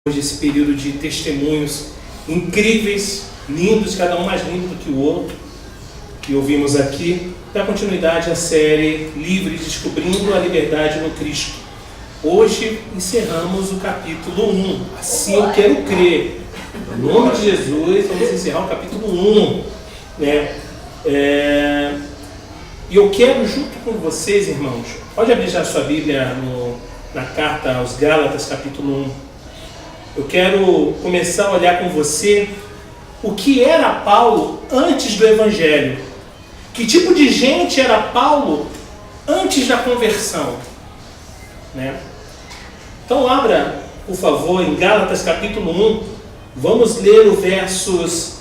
Hoje esse período de testemunhos incríveis, lindos, cada um mais lindo do que o outro, que ouvimos aqui, dá continuidade à série Livres, Descobrindo a Liberdade no Cristo. Hoje encerramos o capítulo 1, assim eu quero crer. Em nome de Jesus, vamos encerrar o capítulo 1. E eu quero, junto com vocês, irmãos, pode abrir já a sua Bíblia na carta aos Gálatas, capítulo 1. Eu quero começar a olhar com você o que era Paulo antes do Evangelho. Que tipo de gente era Paulo antes da conversão? Então abra, por favor, em Gálatas capítulo 1. Vamos ler os versos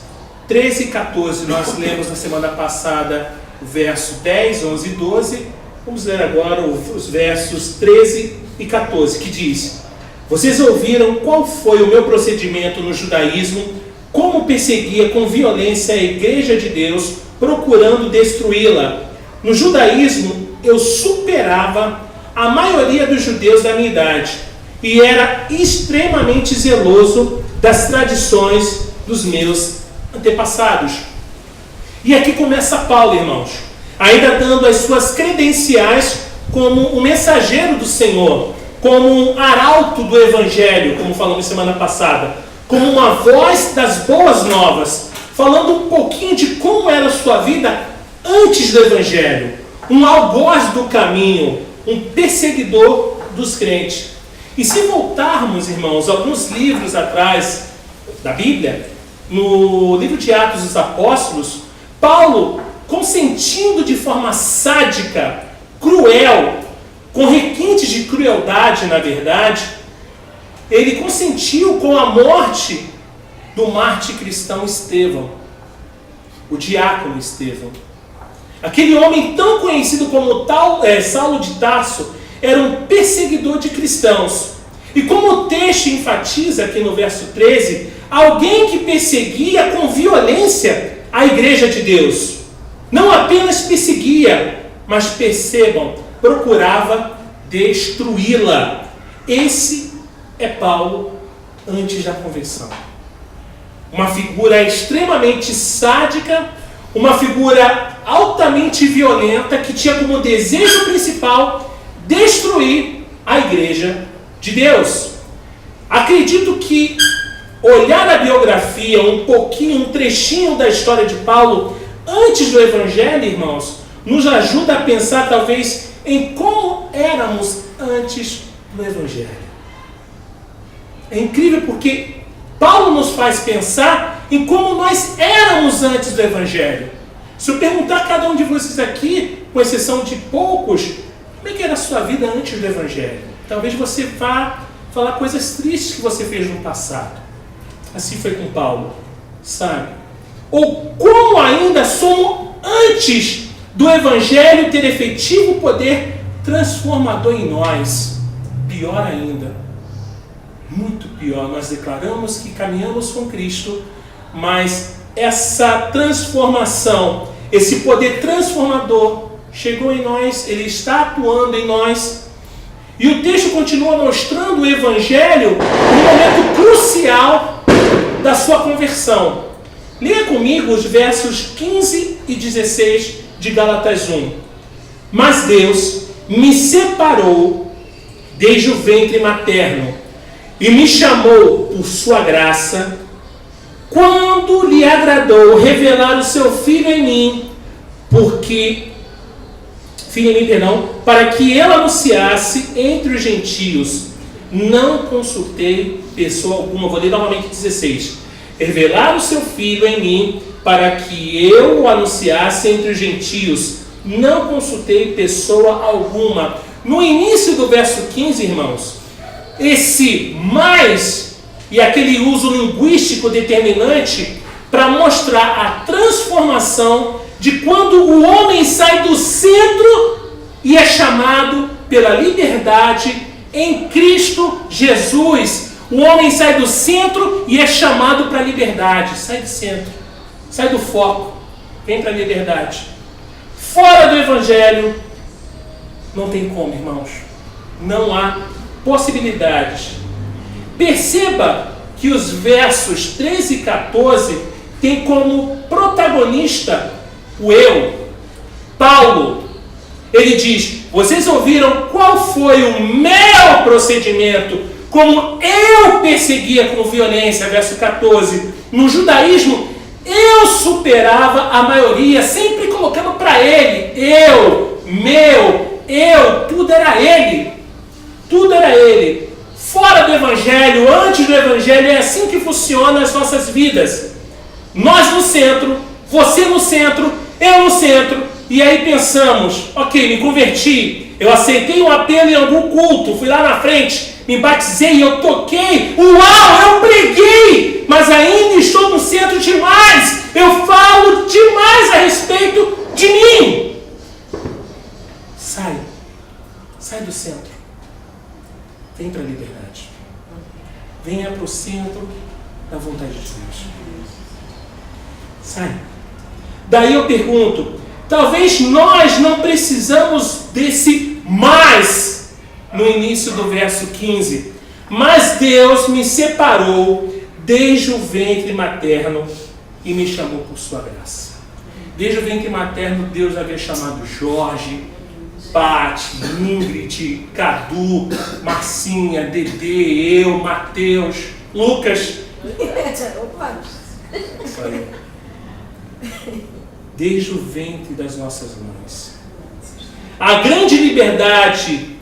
13 e 14. Nós lemos na semana passada o verso 10, 11 e 12. Vamos ler agora os versos 13 e 14, que diz: Vocês ouviram qual foi o meu procedimento no judaísmo, como perseguia com violência a igreja de Deus, procurando destruí-la. No judaísmo, eu superava a maioria dos judeus da minha idade e era extremamente zeloso das tradições dos meus antepassados. E aqui começa Paulo, irmãos, ainda dando as suas credenciais como um mensageiro do Senhor, como um arauto do Evangelho, como falamos semana passada, como uma voz das boas novas, falando um pouquinho de como era a sua vida antes do Evangelho, um algoz do caminho, um perseguidor dos crentes. E se voltarmos, irmãos, alguns livros atrás da Bíblia, no livro de Atos dos Apóstolos, Paulo, consentindo de forma sádica, cruel, com requintes de crueldade, na verdade, ele consentiu com a morte do mártir cristão Estevão, o diácono Estevão. Aquele homem tão conhecido como Saulo de Tarso era um perseguidor de cristãos. E como o texto enfatiza aqui no verso 13, alguém que perseguia com violência a igreja de Deus. Não apenas perseguia, mas percebam, procurava destruí-la. Esse é Paulo antes da conversão. Uma figura extremamente sádica, uma figura altamente violenta que tinha como desejo principal destruir a igreja de Deus. Acredito que olhar a biografia, um trechinho da história de Paulo antes do Evangelho, irmãos, nos ajuda a pensar talvez em como éramos antes do Evangelho. É incrível porque Paulo nos faz pensar em como nós éramos antes do Evangelho. Se eu perguntar a cada um de vocês aqui, com exceção de poucos, como é que era a sua vida antes do Evangelho? Talvez você vá falar coisas tristes que você fez no passado. Assim foi com Paulo, sabe? Ou como ainda somos antes do Evangelho ter efetivo poder transformador em nós. Pior ainda, muito pior, nós declaramos que caminhamos com Cristo, mas essa transformação, esse poder transformador chegou em nós, ele está atuando em nós. E o texto continua mostrando o Evangelho no momento crucial da sua conversão. Leia comigo os versos 15 e 16 de Gálatas 1. Mas Deus me separou desde o ventre materno e me chamou por sua graça, quando lhe agradou revelar o seu Filho em mim, para que eu anunciasse entre os gentios. Não consultei pessoa alguma. Vou ler novamente 16. Revelar o seu Filho em mim, para que eu o anunciasse entre os gentios. Não consultei pessoa alguma. No início do verso 15, irmãos, esse mais e aquele uso linguístico determinante para mostrar a transformação de quando o homem sai do centro e é chamado pela liberdade em Cristo Jesus. O homem sai do centro e é chamado para a liberdade. Sai do centro, sai do foco, vem para a liberdade. Fora do Evangelho, não tem como, irmãos. Não há possibilidades Perceba que os versos 13 e 14 têm como protagonista o eu. Paulo, ele diz: vocês ouviram qual foi o meu procedimento, como eu perseguia com violência, verso 14. No judaísmo, eu superava a maioria, sempre colocando para ele, eu, meu, eu, tudo era ele. Tudo era ele. Fora do Evangelho, antes do Evangelho, é assim que funciona as nossas vidas. Nós no centro, você no centro, eu no centro, e aí pensamos, ok, me converti, eu aceitei um apelo em algum culto, fui lá na frente, me batizei, eu toquei, uau, eu preguei, mas ainda estou no centro demais, eu falo demais a respeito de mim. Sai do centro, vem para a liberdade, venha para o centro da vontade de Deus. Sai. Daí eu pergunto, talvez nós não precisamos desse mais no início do verso 15. Mas Deus me separou desde o ventre materno e me chamou por sua graça. Desde o ventre materno, Deus havia chamado Jorge, Pati, Ingrid, Cadu, Marcinha, Dedê, eu, Mateus, Lucas. Desde o ventre das nossas mães. A grande liberdade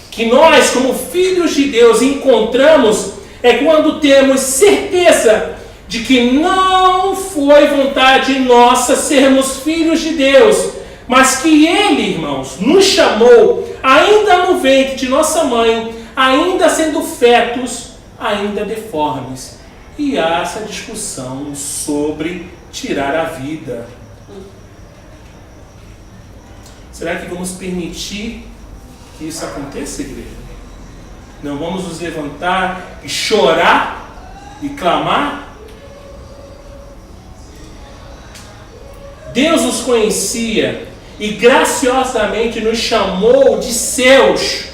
que nós, como filhos de Deus, encontramos é quando temos certeza de que não foi vontade nossa sermos filhos de Deus, mas que Ele, irmãos, nos chamou, ainda no ventre de nossa mãe, ainda sendo fetos, ainda deformes. E há essa discussão sobre tirar a vida. Será que vamos permitir que isso aconteça, igreja? Não vamos nos levantar e chorar e clamar? Deus nos conhecia e graciosamente nos chamou de seus.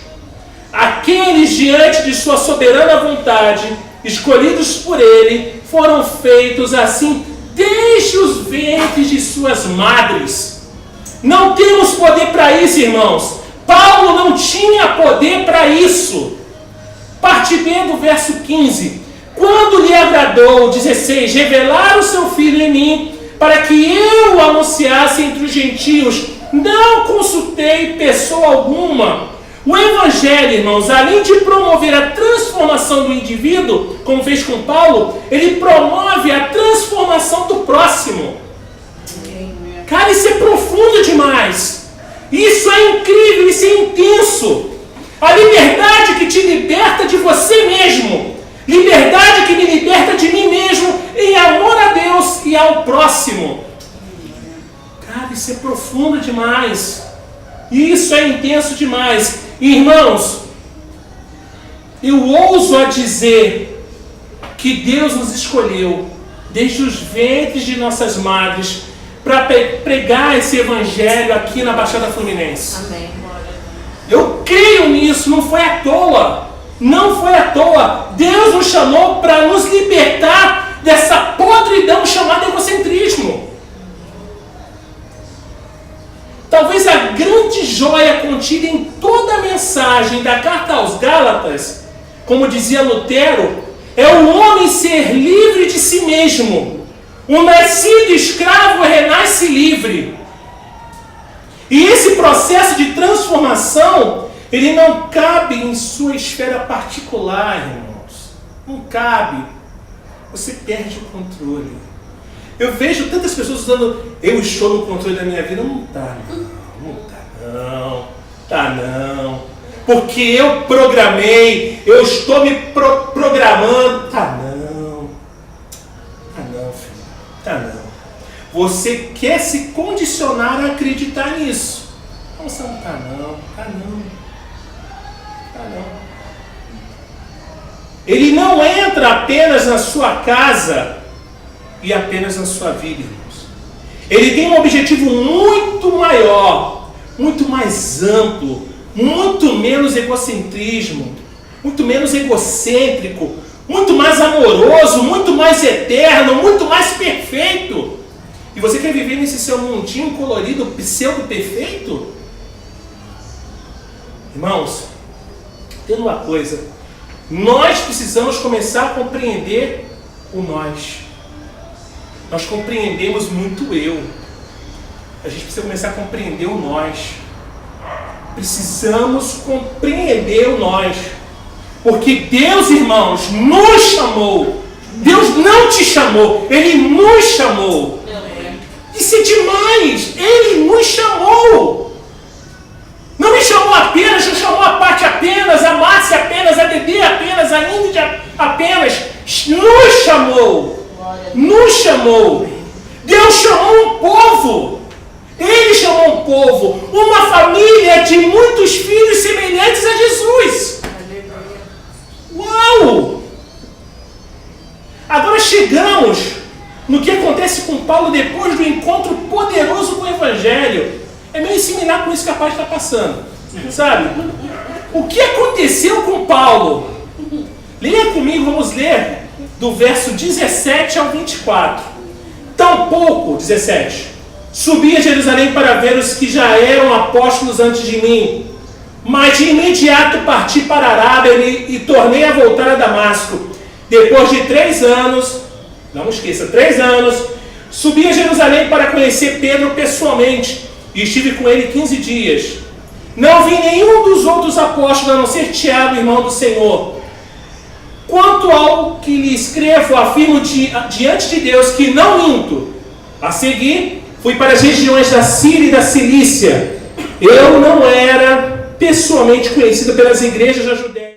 Aqueles diante de sua soberana vontade, escolhidos por Ele, foram feitos assim desde os ventres de suas madres. Não temos poder para isso, irmãos. Paulo não tinha poder para isso. Parte B do verso 15. Quando lhe agradou, 16, revelar o seu Filho em mim, para que eu o anunciasse entre os gentios, não consultei pessoa alguma. O Evangelho, irmãos, além de promover a transformação do indivíduo, como fez com Paulo, ele promove a transformação do próximo. Cara, isso é profundo demais. Isso é incrível, isso é intenso. A liberdade que te liberta de você mesmo. Liberdade que me liberta de mim mesmo em amor a Deus e ao próximo. Cara, isso é profundo demais. Isso é intenso demais. Irmãos, eu ouso a dizer que Deus nos escolheu desde os ventres de nossas madres para pregar esse evangelho aqui na Baixada Fluminense. Amém. Eu creio nisso, não foi à toa. Não foi à toa. Deus nos chamou para nos libertar dessa podridão chamada egocentrismo. Talvez a grande joia contida em toda a mensagem da carta aos Gálatas, como dizia Lutero, é o homem ser livre de si mesmo. O nascido escravo renasce livre. E esse processo de transformação, ele não cabe em sua esfera particular, irmãos. Não cabe. Você perde o controle. Eu vejo tantas pessoas usando, eu estou no controle da minha vida. Não está, não. Tá não. Porque eu programei, eu estou me programando. Tá não, filho. Tá não. Você quer se condicionar a acreditar nisso. Não, você não tá não. Tá não. Ele não entra apenas na sua casa e apenas na sua vida, irmãos. Ele tem um objetivo muito maior, muito mais amplo, muito menos egocentrismo, muito menos egocêntrico, muito mais amoroso, muito mais eterno, muito mais perfeito. E você quer viver nesse seu mundinho colorido, pseudo-perfeito? Irmãos, tem uma coisa. Nós precisamos começar a compreender o nós. Nós compreendemos muito o eu. A gente precisa começar a compreender o nós. Precisamos compreender o nós. Porque Deus, irmãos, nos chamou. Deus não te chamou, Ele nos chamou. Isso é demais. Ele nos chamou. Não me chamou apenas, não chamou a parte apenas, a Márcia apenas, a Dedê apenas, a Ingrid apenas. Nos chamou. Nos chamou. Deus chamou um povo. Ele chamou um povo. Uma família de muitos filhos semelhantes a Jesus. Uau! Agora chegamos no que acontece com Paulo depois do encontro poderoso com o Evangelho. É meio similar com isso que a parte está passando. Sabe? O que aconteceu com Paulo? Leia comigo, vamos ler do verso 17 ao 24. Tampouco, 17, subi a Jerusalém para ver os que já eram apóstolos antes de mim, mas de imediato parti para a Arábia e tornei a voltar a Damasco. Depois de 3 anos, não esqueça, 3 anos, subi a Jerusalém para conhecer Pedro pessoalmente, e estive com ele 15 dias. Não vi nenhum dos outros apóstolos, a não ser Tiago, irmão do Senhor. Quanto ao que lhe escrevo, afirmo diante de Deus que não minto. A seguir, fui para as regiões da Síria e da Cilícia. Eu não era pessoalmente conhecido pelas igrejas da Judéia.